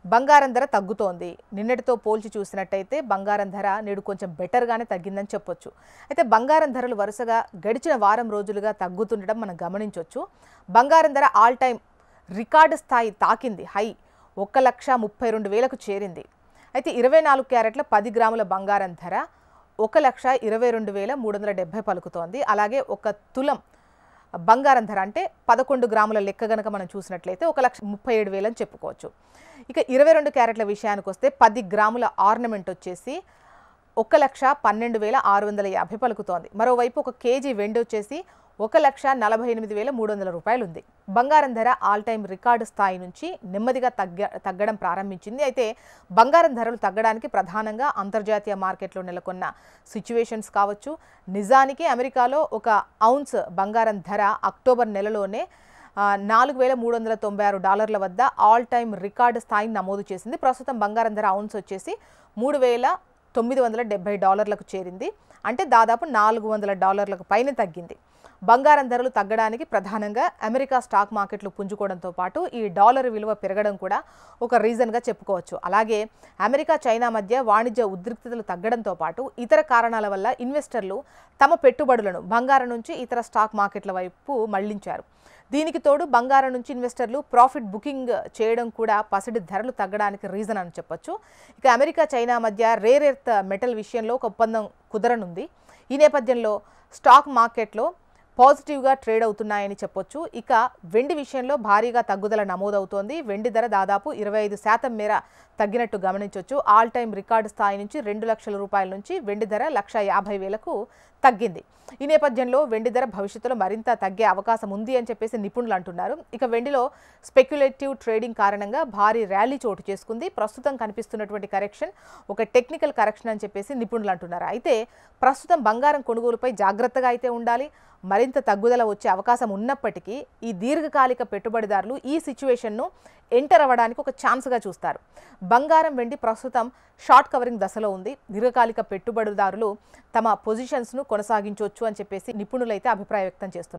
బంగారం ధర తగ్గుతోంది. నిన్నటితో పోల్చి చూసినట్టయితే బంగారం ధర నేడు కొంచెం బెటర్గానే తగ్గిందని చెప్పొచ్చు. అయితే బంగారం ధరలు వరుసగా గడిచిన వారం రోజులుగా తగ్గుతుండడం మనం గమనించొచ్చు. బంగారం ధర ఆల్ టైమ్ రికార్డు స్థాయి తాకింది. హై 1,32,000కు చేరింది. అయితే 24 క్యారెట్ల 10 గ్రాముల బంగారం ధర 1,22,370 పలుకుతోంది. అలాగే ఒక తులం బంగారం ధర అంటే 11 గ్రాముల లెక్క గనక మనం చూసినట్లయితే 1,37,000 అని చెప్పుకోవచ్చు. ఇక 22 క్యారెట్ల విషయానికి వస్తే 10 గ్రాముల ఆర్నమెంట్ వచ్చేసి 1,12,650 పలుకుతోంది. మరోవైపు ఒక కేజీ వెండి వచ్చేసి 1,48,300 రూపాయలు ఉంది. బంగారం ధర ఆల్ టైమ్ రికార్డు స్థాయి నుంచి నెమ్మదిగా తగ్గడం ప్రారంభించింది. అయితే బంగారం ధరలు తగ్గడానికి ప్రధానంగా అంతర్జాతీయ మార్కెట్లో నెలకొన్న సిచ్యువేషన్స్ కావచ్చు. నిజానికి అమెరికాలో ఒక ఔన్స్ బంగారం ధర అక్టోబర్ నెలలోనే $4,396 వద్ద ఆల్ టైమ్ రికార్డు స్థాయిని నమోదు చేసింది. ప్రస్తుతం బంగారం ధర ఔన్స్ వచ్చేసి $3,970లకు చేరింది. అంటే దాదాపు $400 పైన తగ్గింది. బంగారం ధరలు తగ్గడానికి ప్రధానంగా అమెరికా స్టాక్ మార్కెట్లు పుంజుకోవడంతో పాటు ఈ డాలర్ విలువ పెరగడం కూడా ఒక రీజన్గా చెప్పుకోవచ్చు. అలాగే అమెరికా చైనా మధ్య వాణిజ్య ఉద్రిక్తతలు తగ్గడంతో పాటు ఇతర కారణాల వల్ల ఇన్వెస్టర్లు తమ పెట్టుబడులను బంగారం నుంచి ఇతర స్టాక్ మార్కెట్ల వైపు మళ్లించారు. దీనికి తోడు బంగారం నుంచి ఇన్వెస్టర్లు ప్రాఫిట్ బుకింగ్ చేయడం కూడా పసిడి ధరలు తగ్గడానికి రీజన్ అని చెప్పొచ్చు. ఇక అమెరికా చైనా మధ్య రేర్ ఎర్త్ మెటల్ విషయంలో ఒక ఒప్పందం కుదరనుంది. ఈ నేపథ్యంలో స్టాక్ మార్కెట్లో పాజిటివ్గా ట్రేడ్ అవుతున్నాయని చెప్పొచ్చు. ఇక వెండి విషయంలో భారీగా తగ్గుదల నమోదవుతోంది. వెండి ధర దాదాపు 25% మేర తగ్గినట్టు గమనించవచ్చు. ఆల్ టైమ్ రికార్డు స్థాయి నుంచి 2 లక్షల రూపాయల నుంచి వెండి ధర 1,50,000కు తగ్గింది. ఈ నేపథ్యంలో వెండి ధర భవిష్యత్తులో మరింత తగ్గే అవకాశం ఉంది అని చెప్పేసి నిపుణులు అంటున్నారు. ఇక వెండిలో స్పెక్యులేటివ్ ట్రేడింగ్ కారణంగా భారీ ర్యాలీ చోటు చేసుకుంది. ప్రస్తుతం కనిపిస్తున్నటువంటి కరెక్షన్ ఒక టెక్నికల్ కరెక్షన్ అని చెప్పేసి నిపుణులు అంటున్నారు. అయితే ప్రస్తుతం బంగారం కొనుగోలుపై జాగ్రత్తగా అయితే ఉండాలి. మరింత తగ్గుదల వచ్చే అవకాశం ఉన్నప్పటికీ ఈ దీర్ఘకాలిక పెట్టుబడిదారులు ఈ సిచ్యువేషన్ను ఎంటర్ అవ్వడానికి ఒక ఛాన్స్గా చూస్తారు. బంగారం వెండి ప్రస్తుతం షార్ట్ కవరింగ్ దశలో ఉంది. దీర్ఘకాలిక పెట్టుబడిదారులు తమ పొజిషన్స్ను కొనసాగించవచ్చు అని చెప్పేసి నిపుణులైతే అభిప్రాయం వ్యక్తం చేస్తున్నారు.